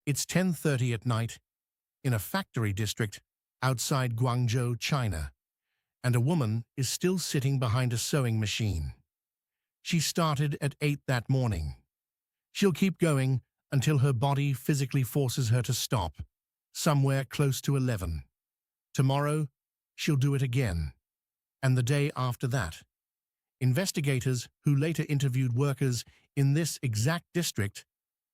It's 10:30 at night in a factory district outside Guangzhou, China, and a woman is still sitting behind a sewing machine. She started at 8 that morning. She'll keep going until her body physically forces her to stop, somewhere close to 11. Tomorrow, she'll do it again, and the day after that. Investigators who later interviewed workers in this exact district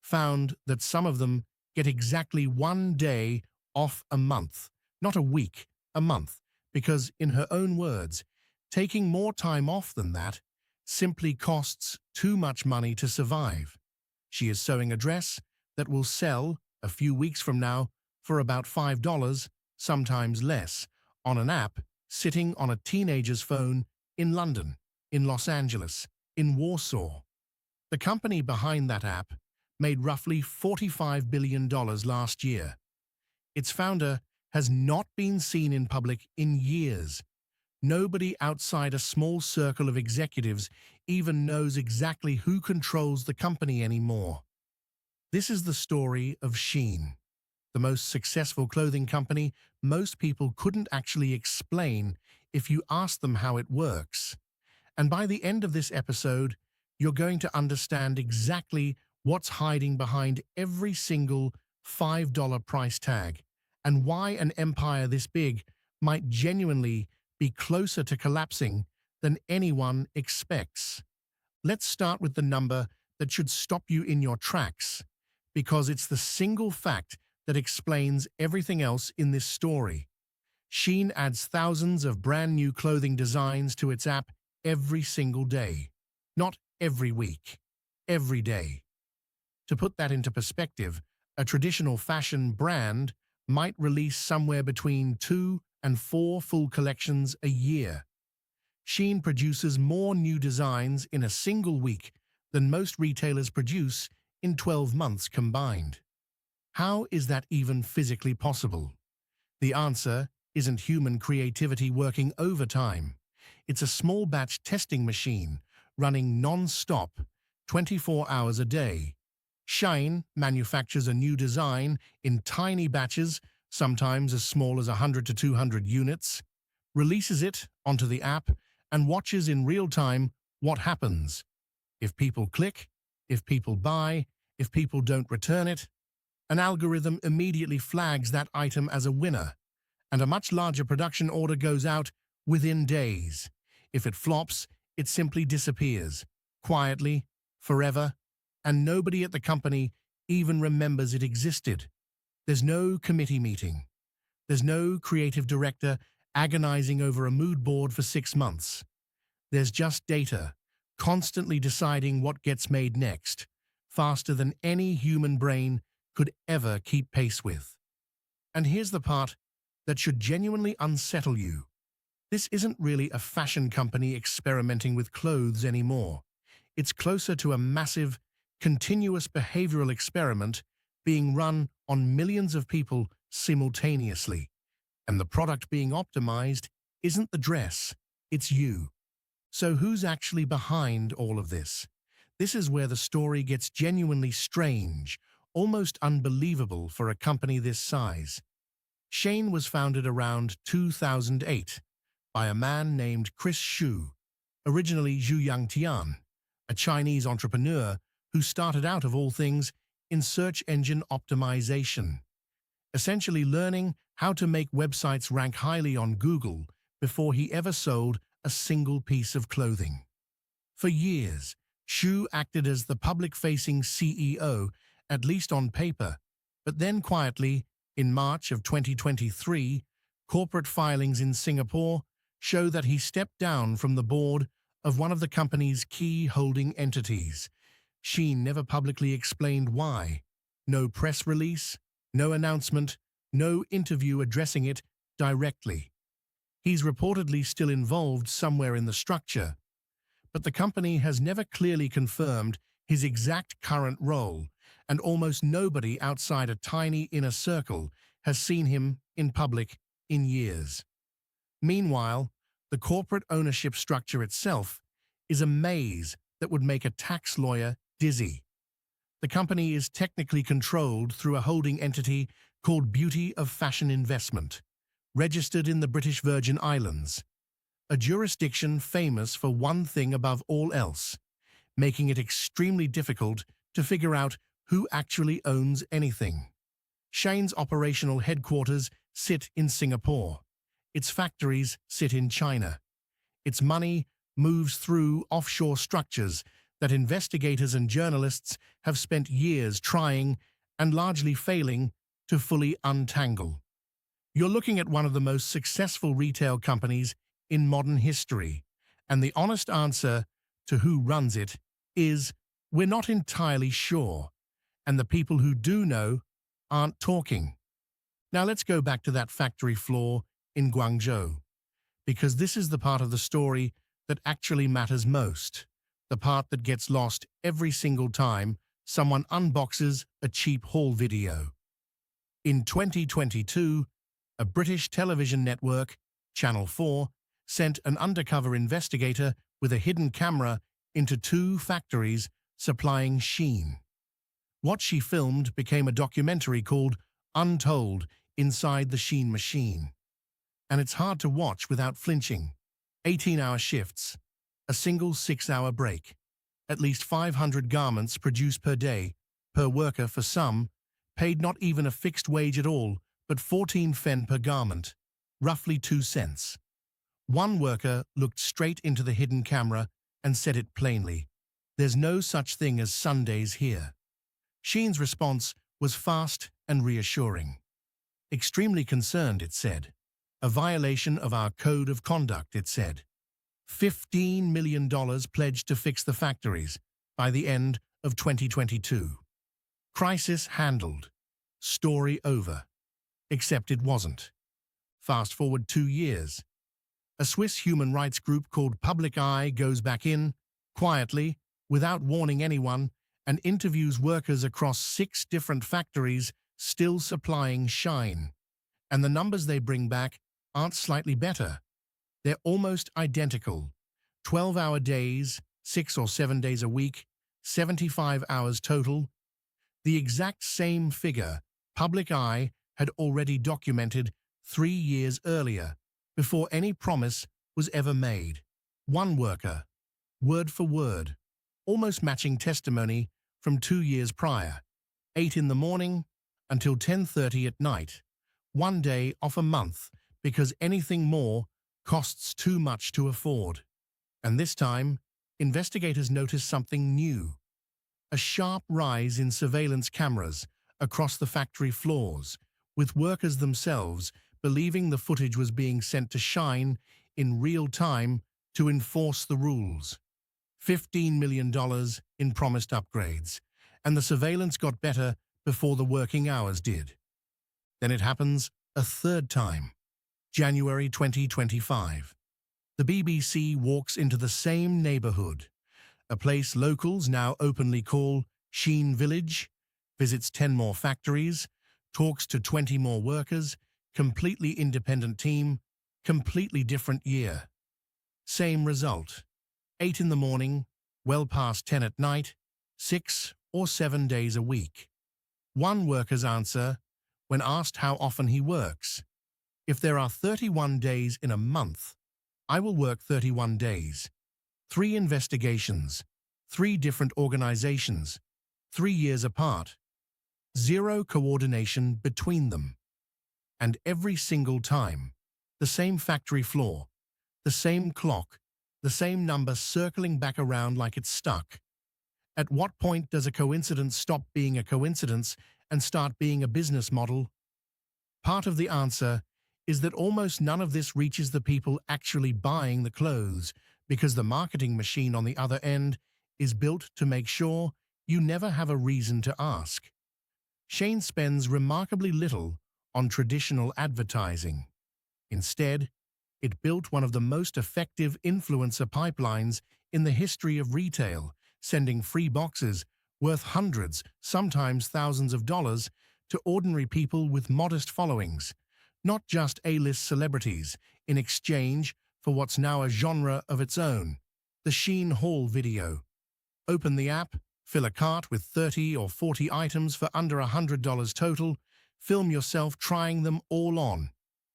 found that some of them get exactly 1 day off a month, not a week, a month, because, in her own words, taking more time off than that simply costs too much money to survive. She is sewing a dress that will sell a few weeks from now for about $5, sometimes less, on an app sitting on a teenager's phone in London, in Los Angeles, in Warsaw. The company behind that app made roughly $45 billion last year. Its founder has not been seen in public in years. Nobody outside a small circle of executives even knows exactly who controls the company anymore. This is the story of Shein, the most successful clothing company most people couldn't actually explain if you asked them how it works. And by the end of this episode, you're going to understand exactly what's hiding behind every single $5 price tag and why an empire this big might genuinely be closer to collapsing than anyone expects. Let's start with the number that should stop you in your tracks, because it's the single fact that explains everything else in this story. Shein adds thousands of brand new clothing designs to its app every single day. Not every week, every day. To put that into perspective, a traditional fashion brand might release somewhere between 2 and 4 full collections a year. Shein produces more new designs in a single week than most retailers produce in 12 months combined. How is that even physically possible? The answer isn't human creativity working overtime. It's a small batch testing machine running non-stop, 24 hours a day. Shein manufactures a new design in tiny batches, sometimes as small as 100 to 200 units, releases it onto the app, and watches in real time what happens. If people click, if people buy, if people don't return it, an algorithm immediately flags that item as a winner, and a much larger production order goes out within days. If it flops, it simply disappears, quietly, forever, and nobody at the company even remembers it existed. There's no committee meeting. There's no creative director agonizing over a mood board for 6 months. There's just data, constantly deciding what gets made next, faster than any human brain could ever keep pace with. And here's the part that should genuinely unsettle you. This isn't really a fashion company experimenting with clothes anymore. It's closer to a massive, continuous behavioral experiment being run on millions of people simultaneously. And the product being optimized isn't the dress, it's you. So who's actually behind all of this? This is where the story gets genuinely strange, almost unbelievable for a company this size. Shein was founded around 2008 by a man named Chris Xu, originally Zhu Yangtian, a Chinese entrepreneur who started out, of all things, in search engine optimization, essentially learning how to make websites rank highly on Google before he ever sold a single piece of clothing. For years, Xu acted as the public-facing CEO, at least on paper, but then quietly, in March of 2023, corporate filings in Singapore show that he stepped down from the board of one of the company's key holding entities. Shein never publicly explained why. No press release, no announcement, no interview addressing it directly. He's reportedly still involved somewhere in the structure, but the company has never clearly confirmed his exact current role, and almost nobody outside a tiny inner circle has seen him in public in years. Meanwhile, the corporate ownership structure itself is a maze that would make a tax lawyer dizzy. The company is technically controlled through a holding entity called Beauty of Fashion Investment, registered in the British Virgin Islands, a jurisdiction famous for one thing above all else, making it extremely difficult to figure out who actually owns anything. Shein's operational headquarters sit in Singapore. Its factories sit in China. Its money moves through offshore structures that investigators and journalists have spent years trying and largely failing to fully untangle. You're looking at one of the most successful retail companies in modern history, and the honest answer to who runs it is we're not entirely sure, and the people who do know aren't talking. Now let's go back to that factory floor in Guangzhou, because this is the part of the story that actually matters most, the part that gets lost every single time someone unboxes a cheap haul video. In 2022, a British television network, Channel 4, sent an undercover investigator with a hidden camera into two factories supplying Shein. What she filmed became a documentary called Untold Inside the Shein Machine. And it's hard to watch without flinching. 18-hour shifts, a single 6-hour break, at least 500 garments produced per day, per worker for some, paid not even a fixed wage at all, but 14 fen per garment, roughly 2 cents. One worker looked straight into the hidden camera and said it plainly, "There's no such thing as Sundays here." Shein's response was fast and reassuring. "Extremely concerned," it said. "A violation of our code of conduct," it said. $15 million pledged to fix the factories by the end of 2022. Crisis handled. Story over. Except it wasn't. Fast forward 2 years. A Swiss human rights group called Public Eye goes back in, quietly, without warning anyone, and interviews workers across 6 different factories still supplying Shein. And the numbers they bring back aren't slightly better. They're almost identical. 12-hour days, 6 or 7 days a week, 75 hours total. The exact same figure Public Eye had already documented 3 years earlier, before any promise was ever made. One worker, word for word, almost matching testimony from 2 years prior. 8 in the morning until 10:30 at night. 1 day off a month because anything more costs too much to afford. And this time, investigators noticed something new. A sharp rise in surveillance cameras across the factory floors, with workers themselves believing the footage was being sent to Shein in real time to enforce the rules. $15 million in promised upgrades, and the surveillance got better before the working hours did. Then it happens a third time. January 2025. The BBC walks into the same neighborhood, a place locals now openly call Shein Village, visits 10 more factories, talks to 20 more workers, completely independent team, completely different year. Same result. 8 in the morning, well past 10 at night, 6 or 7 days a week. One worker's answer, when asked how often he works: "If there are 31 days in a month, I will work 31 days. 3 investigations, 3 different organizations, 3 years apart. 0 coordination between them. And every single time, the same factory floor, the same clock, the same number circling back around like it's stuck." At what point does a coincidence stop being a coincidence and start being a business model? Part of the answer is that almost none of this reaches the people actually buying the clothes, because the marketing machine on the other end is built to make sure you never have a reason to ask. Shein spends remarkably little on traditional advertising. Instead, it built one of the most effective influencer pipelines in the history of retail, sending free boxes worth hundreds, sometimes thousands of dollars to ordinary people with modest followings, not just A-list celebrities, in exchange for what's now a genre of its own, the Shein haul video. Open the app, Fill a cart with 30 or 40 items for under $100 total. Film yourself trying them all on.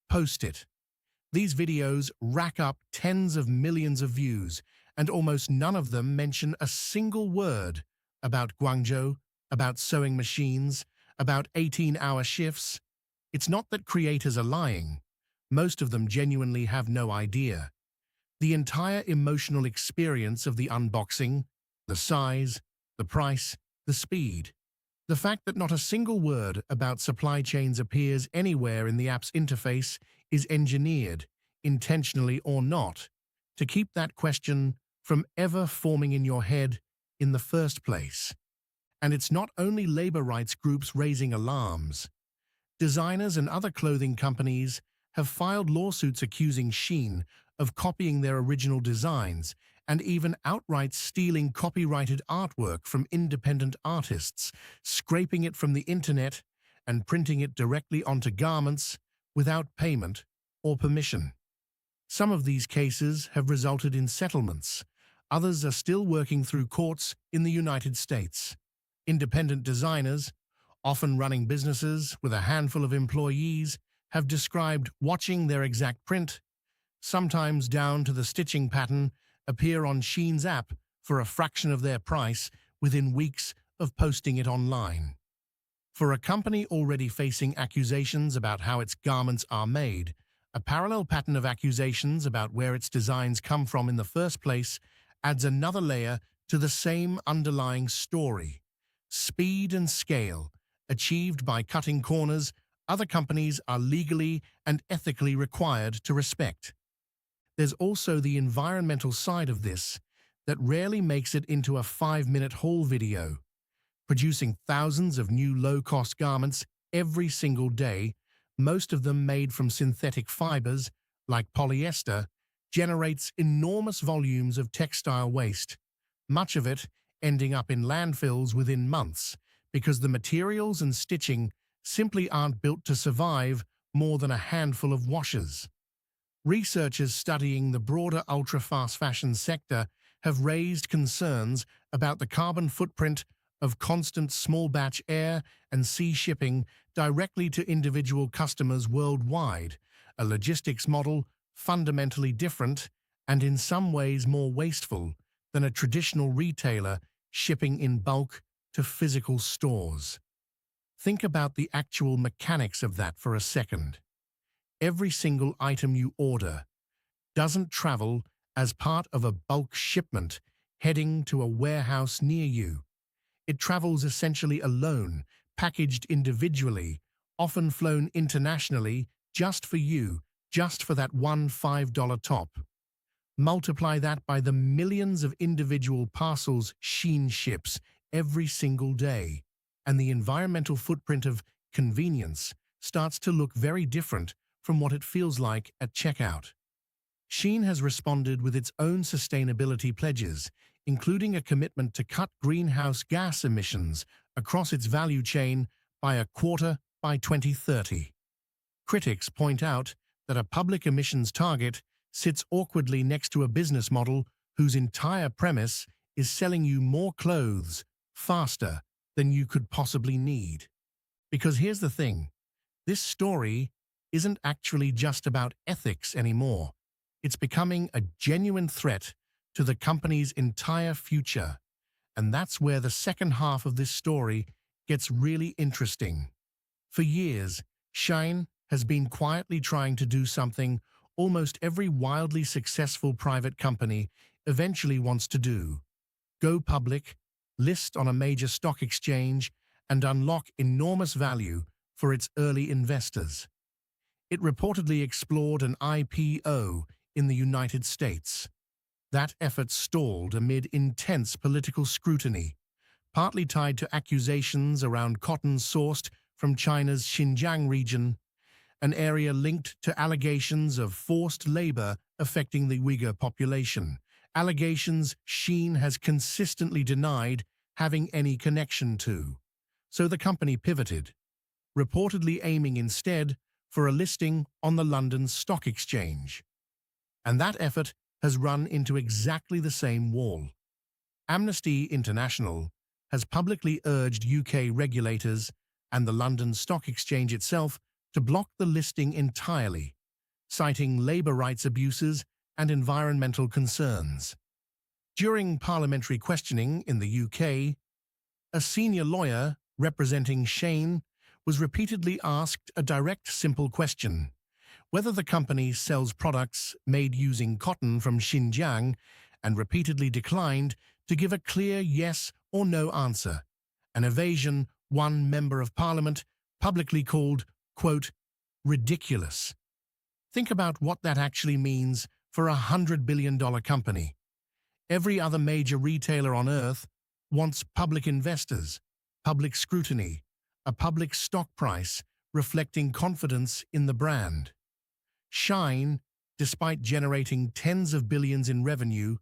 Post it. These videos rack up tens of millions of views, and almost none of them mention a single word about Guangzhou, about sewing machines, about 18-hour shifts. It's not that creators are lying. Most of them genuinely have no idea. The entire emotional experience of the unboxing, the size, the price, the speed, the fact that not a single word about supply chains appears anywhere in the app's interface is engineered, intentionally or not, to keep that question from ever forming in your head in the first place. And it's not only labor rights groups raising alarms. Designers and other clothing companies have filed lawsuits accusing Shein of copying their original designs and even outright stealing copyrighted artwork from independent artists, scraping it from the internet and printing it directly onto garments without payment or permission. Some of these cases have resulted in settlements. Others are still working through courts in the United States. Independent designers, often running businesses with a handful of employees, have described watching their exact print, sometimes down to the stitching pattern, appear on Shein's app for a fraction of their price within weeks of posting it online. For a company already facing accusations about how its garments are made, a parallel pattern of accusations about where its designs come from in the first place adds another layer to the same underlying story. Speed and scale, achieved by cutting corners other companies are legally and ethically required to respect. There's also the environmental side of this that rarely makes it into a 5-minute haul video. Producing thousands of new low-cost garments every single day, most of them made from synthetic fibers, like polyester, generates enormous volumes of textile waste, much of it ending up in landfills within months because the materials and stitching simply aren't built to survive more than a handful of washes. Researchers studying the broader ultra-fast fashion sector have raised concerns about the carbon footprint of constant small-batch air and sea shipping directly to individual customers worldwide, a logistics model fundamentally different and in some ways more wasteful than a traditional retailer shipping in bulk to physical stores. Think about the actual mechanics of that for a second. Every single item you order doesn't travel as part of a bulk shipment heading to a warehouse near you. It travels essentially alone, packaged individually, often flown internationally just for you, just for that one $5 top. Multiply that by the millions of individual parcels Shein ships every single day, and the environmental footprint of convenience starts to look very different from what it feels like at checkout. Shein has responded with its own sustainability pledges, including a commitment to cut greenhouse gas emissions across its value chain by a quarter by 2030. Critics point out that a public emissions target sits awkwardly next to a business model whose entire premise is selling you more clothes faster than you could possibly need. Because here's the thing, this story isn't actually just about ethics anymore. It's becoming a genuine threat to the company's entire future. And that's where the second half of this story gets really interesting. For years, Shein has been quietly trying to do something almost every wildly successful private company eventually wants to do: go public, list on a major stock exchange, and unlock enormous value for its early investors. It reportedly explored an IPO in the United States. That effort stalled amid intense political scrutiny, partly tied to accusations around cotton sourced from China's Xinjiang region, an area linked to allegations of forced labor affecting the Uyghur population, allegations Shein has consistently denied having any connection to. So the company pivoted, reportedly aiming instead for a listing on the London Stock Exchange. And that effort has run into exactly the same wall. Amnesty International has publicly urged UK regulators and the London Stock Exchange itself to block the listing entirely, citing labour rights abuses and environmental concerns. During parliamentary questioning in the UK, a senior lawyer representing Shein was repeatedly asked a direct, simple question: whether the company sells products made using cotton from Xinjiang, and repeatedly declined to give a clear yes or no answer, an evasion one member of parliament publicly called, quote, ridiculous. Think about what that actually means for a $100 billion company. Every other major retailer on earth wants public investors, public scrutiny, a public stock price reflecting confidence in the brand. Shein, despite generating tens of billions in revenue,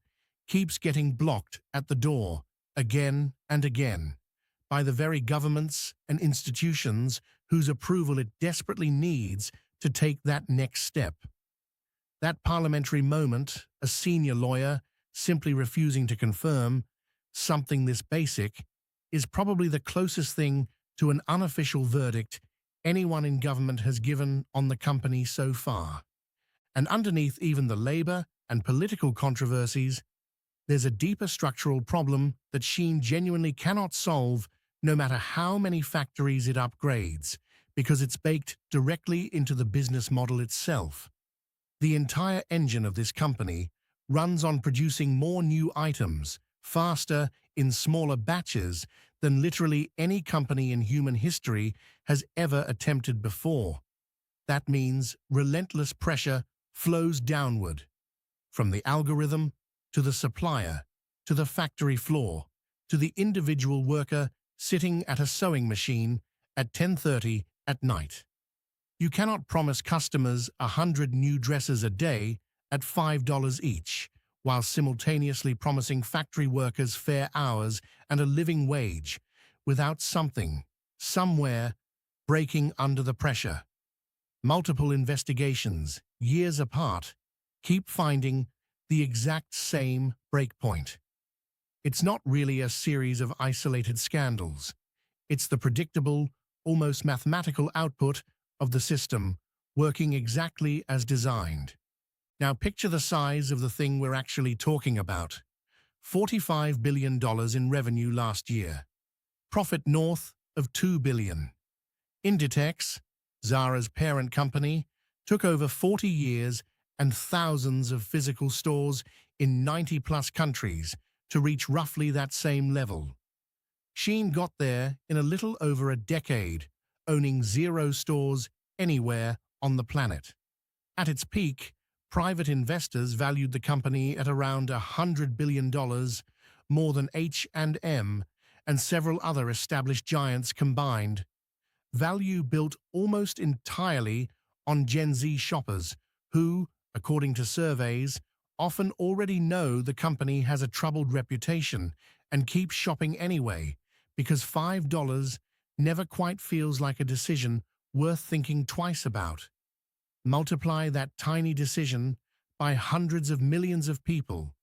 keeps getting blocked at the door again and again by the very governments and institutions whose approval it desperately needs to take that next step. That parliamentary moment, a senior lawyer simply refusing to confirm something this basic, is probably the closest thing to an unofficial verdict anyone in government has given on the company so far. And underneath even the labour and political controversies, there's a deeper structural problem that Shein genuinely cannot solve no matter how many factories it upgrades, because it's baked directly into the business model itself. The entire engine of this company runs on producing more new items, faster, in smaller batches than literally any company in human history has ever attempted before. That means relentless pressure flows downward, from the algorithm to the supplier, to the factory floor, to the individual worker sitting at a sewing machine at 10:30 at night. You cannot promise customers 100 new dresses a day at $5 each, while simultaneously promising factory workers fair hours and a living wage, without something, somewhere, breaking under the pressure. Multiple investigations, years apart, keep finding the exact same breakpoint. It's not really a series of isolated scandals. It's the predictable, almost mathematical output of the system working exactly as designed. Now picture the size of the thing we're actually talking about. $45 billion in revenue last year. Profit north of $2 billion. Inditex, Zara's parent company, took over 40 years and thousands of physical stores in 90-plus countries to reach roughly that same level. Shein got there in a little over a decade, owning 0 stores anywhere on the planet. At its peak, private investors valued the company at around $100 billion, more than H&M and several other established giants combined. Value built almost entirely on Gen Z shoppers who, according to surveys, often already know the company has a troubled reputation and keep shopping anyway, because $5 never quite feels like a decision worth thinking twice about. Multiply that tiny decision by hundreds of millions of people,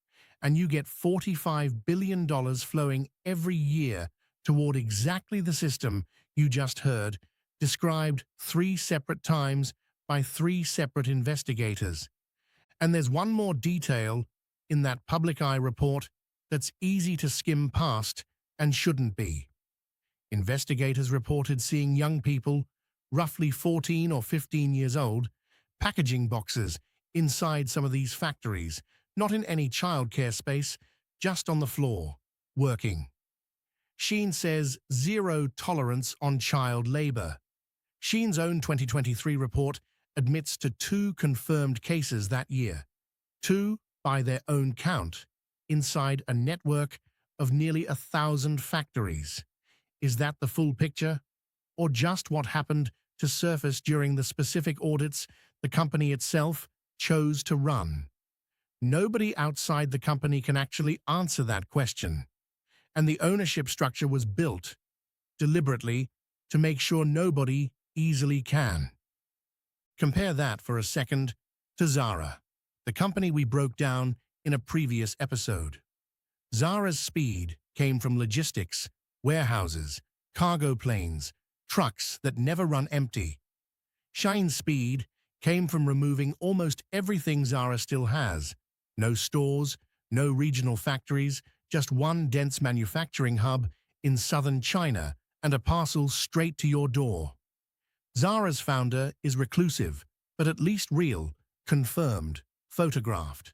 and you get $45 billion flowing every year toward exactly the system you just heard, described 3 separate times by 3 separate investigators. And there's one more detail in that public eye report that's easy to skim past and shouldn't be. Investigators reported seeing young people, roughly 14 or 15 years old, packaging boxes inside some of these factories, not in any childcare space, just on the floor, working. Shein says 0 tolerance on child labor. Shein's own 2023 report admits to 2 confirmed cases that year, 2 by their own count, inside a network of nearly 1,000 factories. Is that the full picture, or just what happened to surface during the specific audits the company itself chose to run? Nobody outside the company can actually answer that question, and the ownership structure was built deliberately to make sure nobody easily can. Compare that for a second to Zara, the company we broke down in a previous episode. Zara's speed came from logistics, warehouses, cargo planes, trucks that never run empty. Shein's speed came from removing almost everything Zara still has. No stores, no regional factories, just one dense manufacturing hub in southern China and a parcel straight to your door. Zara's founder is reclusive, but at least real, confirmed, photographed.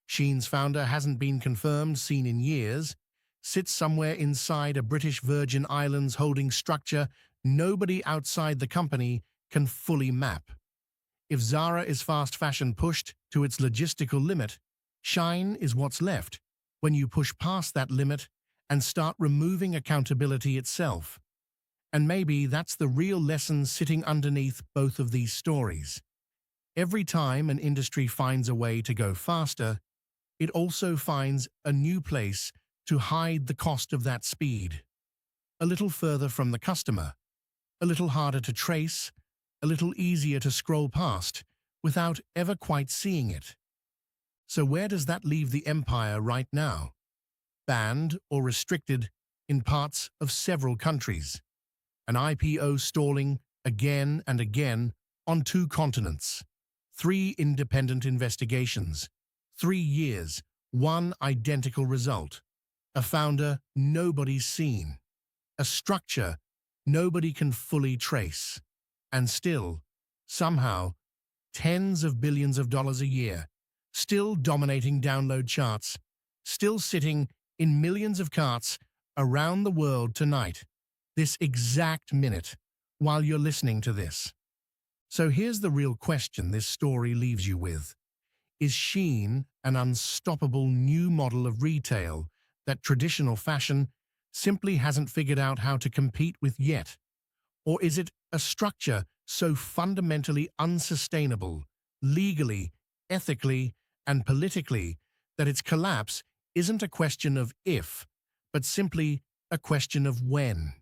Shein's founder hasn't been confirmed, seen in years, sits somewhere inside a British Virgin Islands holding structure nobody outside the company can fully map. If Zara is fast fashion pushed to its logistical limit, Shein is what's left when you push past that limit and start removing accountability itself. And maybe that's the real lesson sitting underneath both of these stories. Every time an industry finds a way to go faster, it also finds a new place to hide the cost of that speed. A little further from the customer, a little harder to trace, a little easier to scroll past without ever quite seeing it. So where does that leave the empire right now? Banned or restricted in parts of several countries. An IPO stalling again and again on 2 continents. 3 independent investigations. 3 years, 1 identical result. A founder nobody's seen. A structure nobody can fully trace. And still, somehow, tens of billions of dollars a year, still dominating download charts, still sitting in millions of carts around the world tonight, this exact minute, while you're listening to this. So here's the real question this story leaves you with. Is Shein an unstoppable new model of retail that traditional fashion simply hasn't figured out how to compete with yet? Or is it a structure so fundamentally unsustainable, legally, ethically, and politically, that its collapse isn't a question of if, but simply a question of when?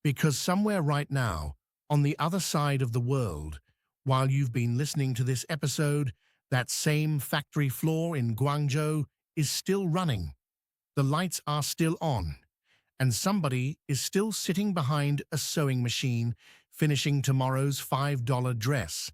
Because somewhere right now, on the other side of the world, while you've been listening to this episode, that same factory floor in Guangzhou is still running. The lights are still on, and somebody is still sitting behind a sewing machine finishing tomorrow's $5 dress.